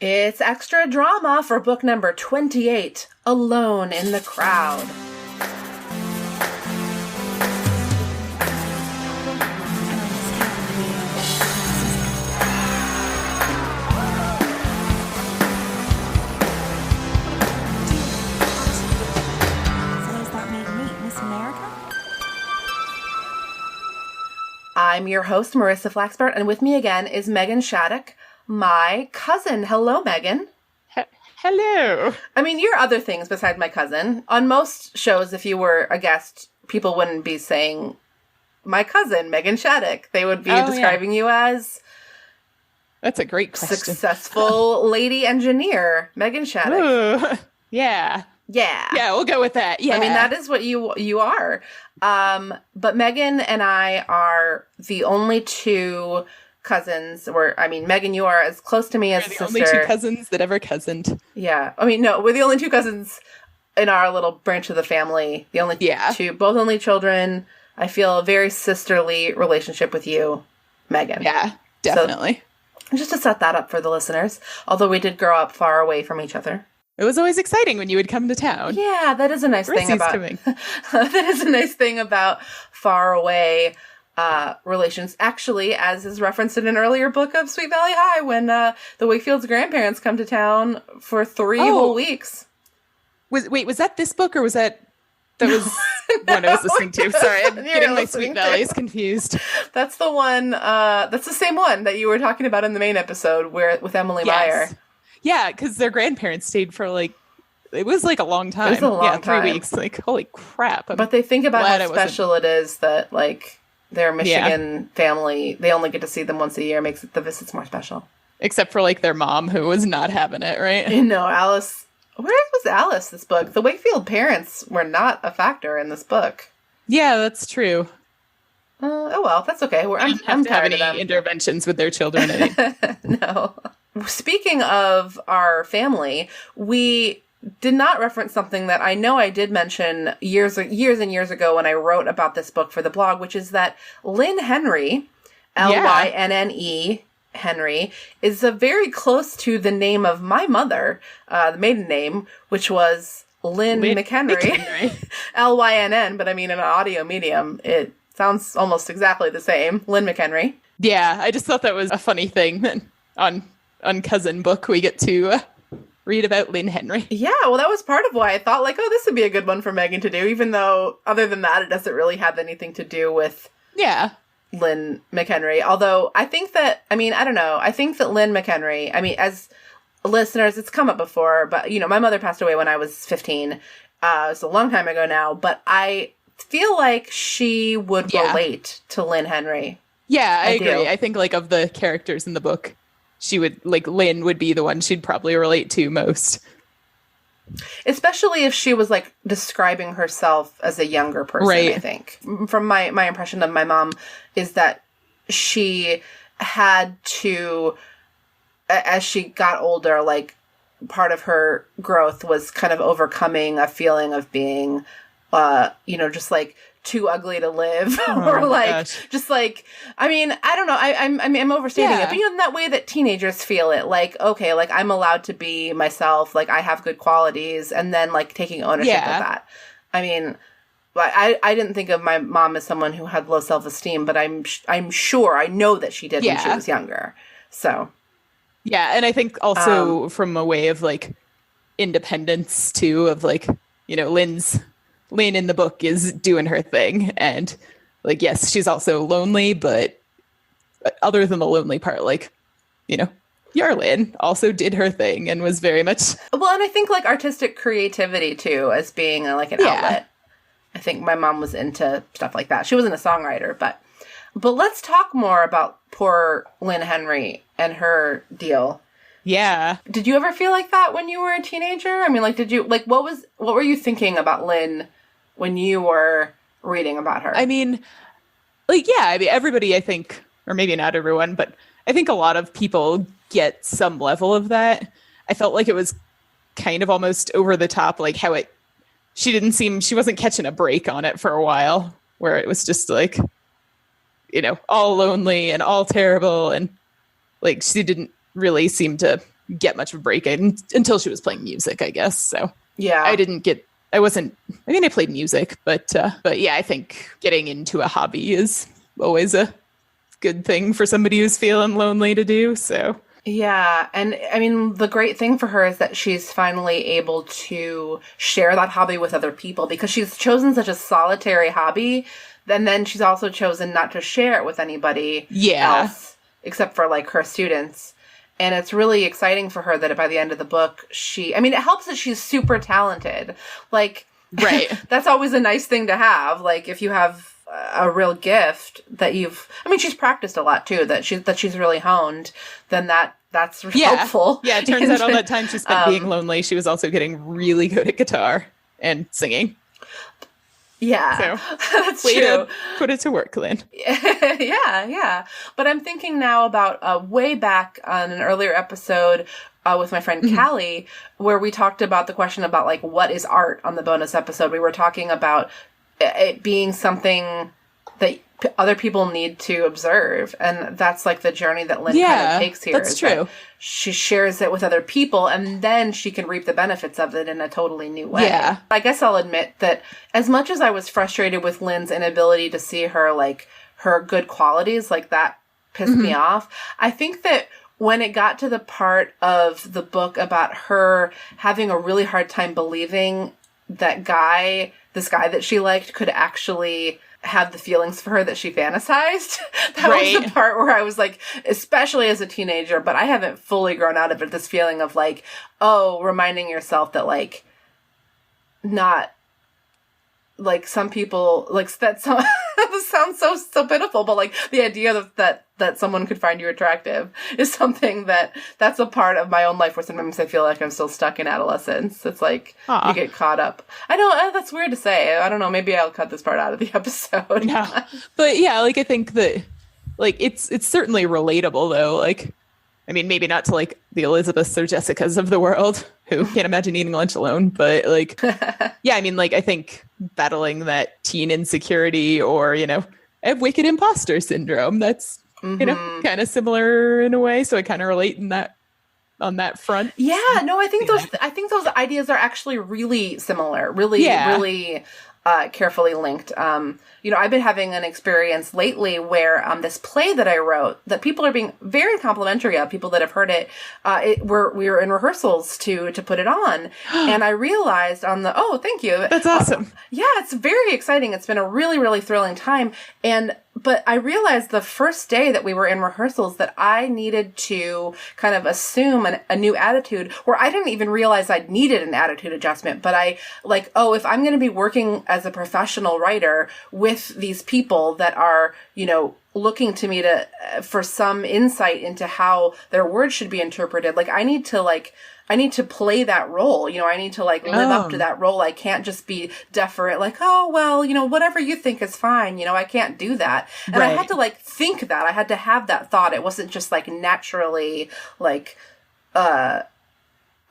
It's extra drama for book number 28, Alone in the Crowd. I'm your host, Marissa Flaxbart, and with me again is Megan Shattuck, my cousin. Hello, Megan. Hello. I mean, you're other things besides my cousin. On most shows, if you were a guest, people wouldn't be saying, my cousin, Megan Shattuck. They would be describing you as... That's a great question. Successful lady engineer, Megan Shattuck. Ooh, yeah. Yeah. Yeah, we'll go with that. Yeah. I mean, that is what you are. But Megan and I are the only two cousins. Megan, you are as close to me as a sister. We're the only two cousins that ever cousined. Yeah. I mean, no, we're the only two cousins in our little branch of the family. The only two, both only children. I feel a very sisterly relationship with you, Megan. Yeah, definitely. So, just to set that up for the listeners, although we did grow up far away from each other. It was always exciting when you would come to town. Yeah, that is a nice thing about that is a nice thing about far away relations. Actually, as is referenced in an earlier book of Sweet Valley High, when the Wakefield's grandparents come to town for 3 whole weeks. Was that this book or was that was one I was listening to? Sorry, I'm getting my Sweet Valleys confused. That's the one. That's the same one that you were talking about in the main episode with Emily Meyer. Yeah, because their grandparents stayed for it was a long time. It was a long time. 3 weeks. Holy crap. But they think about how special it is that, their Michigan family, they only get to see them once a year, makes the visits more special. Except for, their mom, who was not having it, right? No, Alice. Where was Alice this book? The Wakefield parents were not a factor in this book. Yeah, that's true. Oh, well, that's okay. I'm tired of them. Interventions with their children, I think. No. Speaking of our family, we did not reference something that I know I did mention years and years ago when I wrote about this book for the blog, which is that Lynne Henry, Lynne Henry, is very close to the name of my mother, the maiden name, which was Lynne McHenry. Lynn, but I mean, in an audio medium, it sounds almost exactly the same. Lynne McHenry. Yeah, I just thought that was a funny thing on Cousin Book, we get to read about Lynne Henry. Yeah, well, that was part of why I thought, this would be a good one for Megan to do, even though, other than that, it doesn't really have anything to do with Lynne McHenry. Although, I think that, I don't know, I think that Lynne McHenry, as listeners, it's come up before, but, my mother passed away when I was 15. It's a long time ago now, but I feel like she would relate to Lynne Henry. Yeah, I agree. I think, of the characters in the book, she would, Lynn would be the one she'd probably relate to most. Especially if she was, describing herself as a younger person, right. I think. From my impression of my mom is that she had to, as she got older, part of her growth was kind of overcoming a feeling of being, just, too ugly to live or I don't know. I'm overstating it, but in that way that teenagers feel it, I'm allowed to be myself. I have good qualities, and then taking ownership of that. I didn't think of my mom as someone who had low self-esteem, but I'm sure I know that she did when she was younger. So. Yeah. And I think also from a way of independence too, of Lynn in the book is doing her thing, and yes, she's also lonely, but other than the lonely part, Yarlin also did her thing and was very much well, and I think artistic creativity too as being an outlet. I think my mom was into stuff like that. She wasn't a songwriter, but let's talk more about poor Lynne Henry and her deal. Yeah. Did you ever feel like that when you were a teenager? Did you what were you thinking about Lynne when you were reading about her? Everybody, I think, or maybe not everyone, but I think a lot of people get some level of that. I felt like it was kind of almost over the top, she wasn't catching a break on it for a while, where it was just all lonely and all terrible. And she didn't really seem to get much of a break until she was playing music, I guess. So yeah, I played music, but yeah, I think getting into a hobby is always a good thing for somebody who's feeling lonely to do. So yeah. And I mean, the great thing for her is that she's finally able to share that hobby with other people, because she's chosen such a solitary hobby. And then she's also chosen not to share it with anybody else except for like her students. And it's really exciting for her that by the end of the book, it helps that she's super talented. Like, right. That's always a nice thing to have. Like, if you have a real gift that she's practiced a lot too, that she's really honed, then that's helpful. Yeah, it turns out all that time she spent being lonely, she was also getting really good at guitar and singing. Yeah, so, that's true. Put it to work, Lynne. Yeah. But I'm thinking now about way back on an earlier episode with my friend Callie, where we talked about the question about like, what is art on the bonus episode. We were talking about it being something that other people need to observe. And that's like the journey that Lynne kind of takes here. That's true. She shares it with other people, and then she can reap the benefits of it in a totally new way. Yeah. I guess I'll admit that as much as I was frustrated with Lynne's inability to see her good qualities, like that pissed me off. I think that when it got to the part of the book about her having a really hard time believing that this guy that she liked could actually have the feelings for her that she fantasized. That was the part where I was like, especially as a teenager, but I haven't fully grown out of it, this feeling of like, reminding yourself that like, not like some people, like that sounds so pitiful, but like the idea that someone could find you attractive is something that's a part of my own life where sometimes I feel like I'm still stuck in adolescence. It's like you get caught up. I know that's weird to say. I don't know. Maybe I'll cut this part out of the episode. No, but yeah, like I think that like it's certainly relatable though. Like, I mean, maybe not to like the Elizabeths or Jessicas of the world who can't imagine eating lunch alone, but like, yeah, I mean, like I think battling that teen insecurity or, a wicked imposter syndrome, that's, kind of similar in a way. So I kind of relate on that front. Yeah, no, I think those ideas are actually really similar, really carefully linked. I've been having an experience lately where this play that I wrote that people are being very complimentary of, people that have heard it, we were in rehearsals to put it on, and I realized thank you. That's awesome. Yeah, it's very exciting. It's been a really, really thrilling time. But I realized the first day that we were in rehearsals that I needed to kind of assume a new attitude, where I didn't even realize I'd needed an attitude adjustment. But if I'm going to be working as a professional writer with these people that are, looking to me for some insight into how their words should be interpreted, I need to play that role. I need to live up to that role. I can't just be deferent, whatever you think is fine. I can't do that. And I had to think that. I had to have that thought. It wasn't just naturally I'm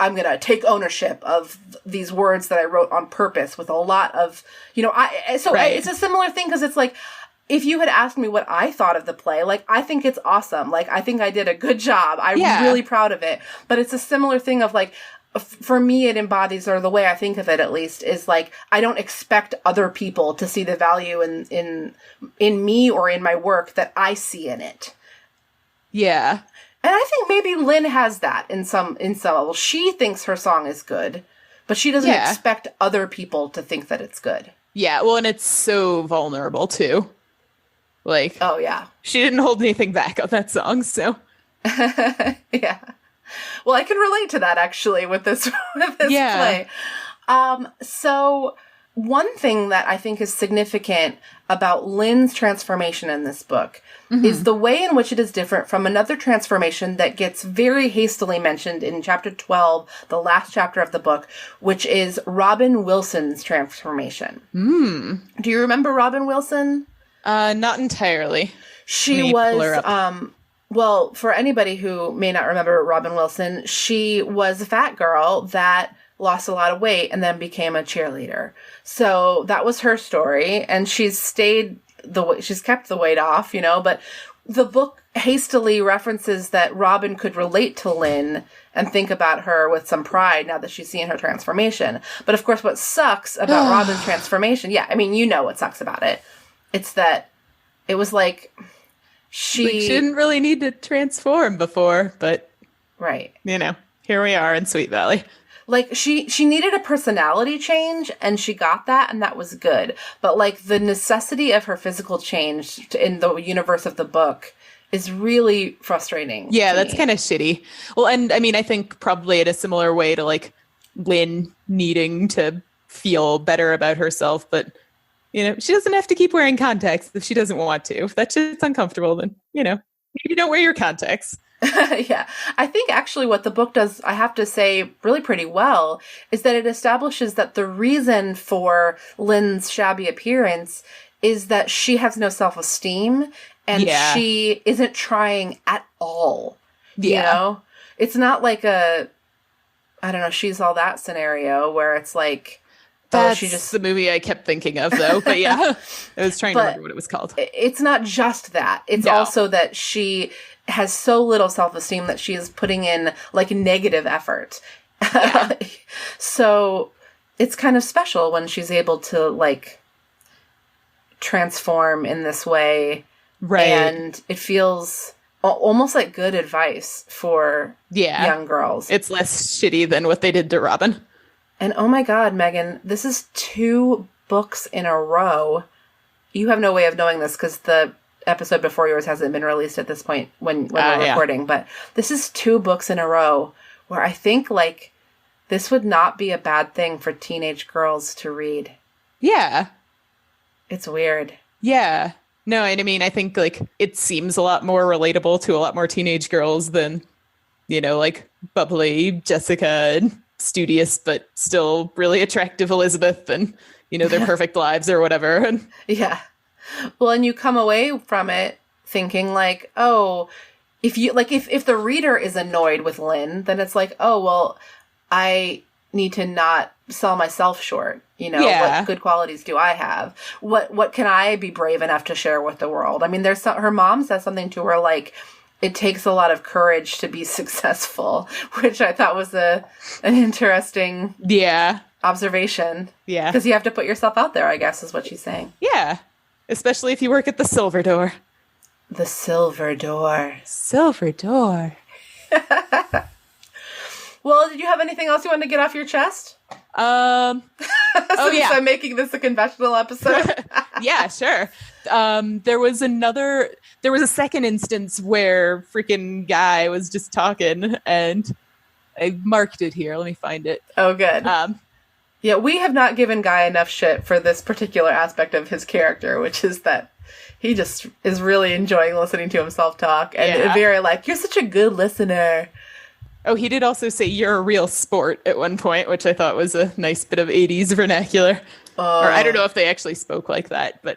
going to take ownership of these words that I wrote on purpose with a lot of, it's a similar thing, because it's like, if you had asked me what I thought of the play, I think it's awesome. I think I did a good job. I'm really proud of it. But it's a similar thing of for me, it embodies, or the way I think of it at least, is I don't expect other people to see the value in me or in my work that I see in it. Yeah. And I think maybe Lynne has that in some level. She thinks her song is good, but she doesn't expect other people to think that it's good. Yeah, well, and it's so vulnerable too. Oh yeah, she didn't hold anything back on that song, so yeah. Well, I can relate to that actually with this play. So one thing that I think is significant about Lynne's transformation in this book is the way in which it is different from another transformation that gets very hastily mentioned in chapter 12, the last chapter of the book, which is Robin Wilson's transformation. Do you remember Robin Wilson? Not entirely. She was, well, for anybody who may not remember Robin Wilson, she was a fat girl that lost a lot of weight and then became a cheerleader. So that was her story, and she's kept the weight off, but the book hastily references that Robin could relate to Lynne and think about her with some pride now that she's seen her transformation. But of course, what sucks about Robin's transformation, I mean, you know what sucks about it. It's that it was like she didn't really need to transform before, but right. You know, here we are in Sweet Valley. Like, she needed a personality change, and she got that, and that was good. But, like, the necessity of her physical change in the universe of the book is really frustrating. Yeah, that's kind of shitty. Well, and, I mean, I think probably in a similar way to, like, Lynne needing to feel better about herself, but, you know, she doesn't have to keep wearing contacts if she doesn't want to. If that shit's uncomfortable, then, you know, maybe don't wear your contacts. Yeah, I think actually what the book does, I have to say, really pretty well, is that it establishes that the reason for Lynne's shabby appearance is that she has no self-esteem and she isn't trying at all. You know? It's not like I don't know, She's All That scenario where it's like, that's she just the movie I kept thinking of, though. But yeah, I was trying to remember what it was called. It's not just that. It's also that she has so little self-esteem that she is putting in like negative effort. Yeah. So it's kind of special when she's able to like transform in this way. Right. And it feels almost like good advice for young girls. It's less shitty than what they did to Robin. And oh my God, Megan, this is 2 books in a row. You have no way of knowing this because the episode before yours hasn't been released at this point when we're recording. But this is 2 books in a row where I think like this would not be a bad thing for teenage girls to read. Yeah. It's weird. Yeah. No, and I mean, I think like it seems a lot more relatable to a lot more teenage girls than, you know, like bubbly Jessica and studious but still really attractive Elizabeth and, you know, their perfect lives or whatever. Yeah. Well, and you come away from it thinking like, oh, if you like, if the reader is annoyed with Lynne, then it's like, oh, well, I need to not sell myself short. You know, what good qualities do I have? What can I be brave enough to share with the world? I mean, her mom says something to her like, it takes a lot of courage to be successful, which I thought was an interesting observation. Yeah. Because you have to put yourself out there, I guess, is what she's saying. Yeah. Especially if you work at the Silver Door. The Silver Door. Silver Door. Well, did you have anything else you wanted to get off your chest? I'm making this a confessional episode. Yeah, sure. There was a second instance where freaking Guy was just talking, and I marked it here. Let me find it. Oh, good. Yeah, we have not given Guy enough shit for this particular aspect of his character, which is that he just is really enjoying listening to himself talk, and very like, you're such a good listener. Oh, he did also say you're a real sport at one point, which I thought was a nice bit of 80s vernacular. Or I don't know if they actually spoke like that, but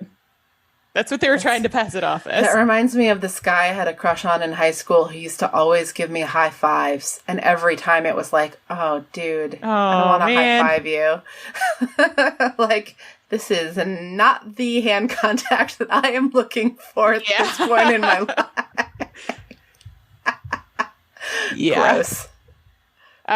that's what they were trying to pass it off as. That reminds me of this guy I had a crush on in high school who used to always give me high fives. And every time it was like, oh, dude, I don't want to high five you. Like, this is not the hand contact that I am looking for at this point in my life. Yeah. Gross.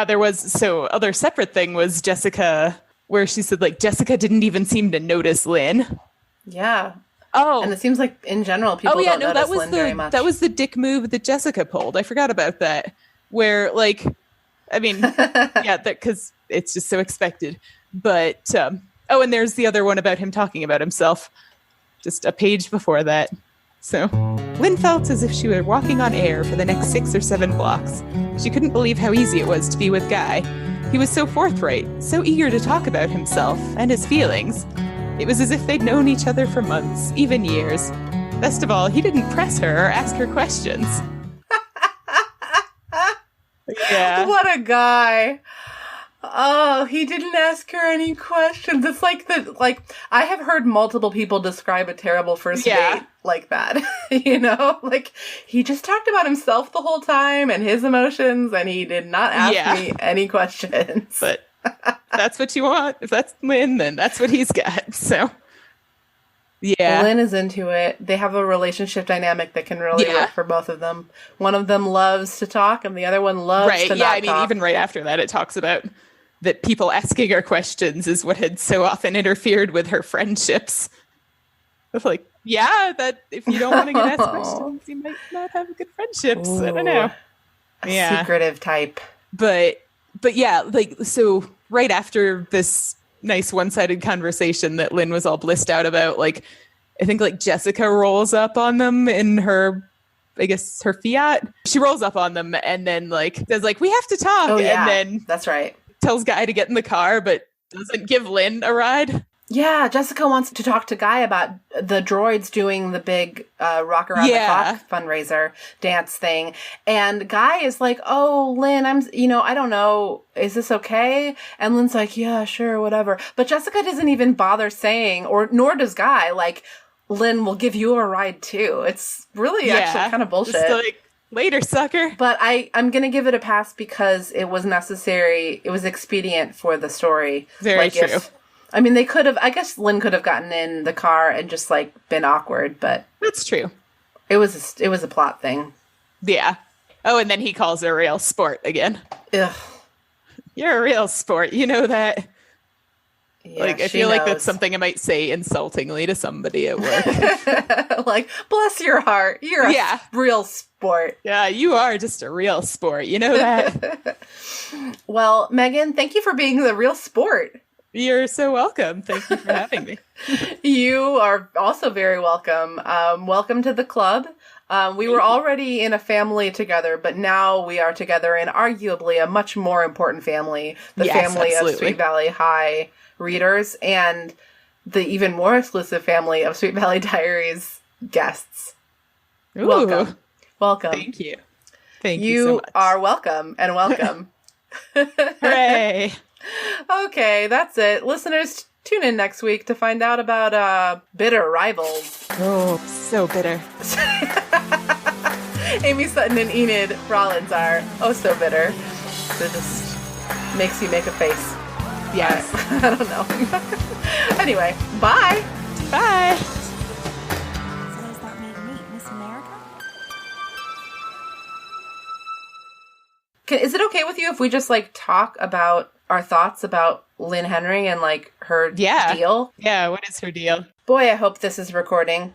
There was, other separate thing was Jessica, where she said, like, Jessica didn't even seem to notice Lynne. Yeah. Oh. And it seems like, in general, people don't notice Lynne very much. That was the dick move that Jessica pulled. I forgot about that. Where, like, I mean, because it's just so expected. But, and there's the other one about him talking about himself. Just a page before that. So, Lynne felt as if she were walking on air for the next 6 or 7 blocks. She couldn't believe how easy it was to be with Guy. He was so forthright, so eager to talk about himself and his feelings. It was as if they'd known each other for months, even years. Best of all, he didn't press her or ask her questions. Yeah. What a guy. Oh, he didn't ask her any questions. It's like I have heard multiple people describe a terrible first date like that. You know, like he just talked about himself the whole time and his emotions, and he did not ask me any questions. But that's what you want. If that's Lynne, then that's what he's got. So Yeah. Lynne is into it. They have a relationship dynamic that can really work for both of them. One of them loves to talk and the other one loves to not talk. Even right after that, it talks about that people asking her questions is what had so often interfered with her friendships. It's like, that if you don't want to get asked questions, you might not have good friendships. Ooh, I don't know. A secretive type. But yeah, like, so right after this nice one-sided conversation that Lynne was all blissed out about, like, I think like Jessica rolls up on them in her, I guess, her Fiat. She rolls up on them and then like says like, we have to talk. Oh, yeah. And then that's right. Tells Guy to get in the car, but doesn't give Lynne a ride. Yeah, Jessica wants to talk to Guy about the droids doing the big Rock Around the Clock fundraiser dance thing. And Guy is like, oh, Lynne, I don't know, is this okay? And Lynn's like, yeah, sure, whatever. But Jessica doesn't even bother saying, nor does Guy, like, Lynne will give you a ride too. It's really actually kind of bullshit. Just like, later, sucker. But I'm going to give it a pass because it was necessary. It was expedient for the story. Very true. They could have, I guess Lynne could have gotten in the car and just like been awkward, but. That's true. It was a plot thing. Yeah. Oh, and then he calls her a real sport again. Ugh. You're a real sport. You know that? Yeah, like, I feel like that's something I might say insultingly to somebody at work. Like, bless your heart. You're a real sport. Yeah, you are just a real sport. You know that? Well, Megan, thank you for being the real sport. You're so welcome. Thank you for having me. You are also very welcome. Welcome to the club. We were already in a family together, but now we are together in arguably a much more important family, the family of Sweet Valley High readers and the even more exclusive family of Sweet Valley Diaries guests. Ooh. Welcome. Thank you. Thank you so much. You are welcome and welcome. Hooray. Okay, that's it. Listeners, tune in next week to find out about bitter rivals. Oh, so bitter. Amy Sutton and Enid Rollins are so bitter. It just makes you make a face. Yes. I don't know. Anyway, bye. Bye. So does that make me Miss America? Is it okay with you if we just like talk about our thoughts about Lynne Henry and like her deal? Yeah, what is her deal? Boy, I hope this is recording.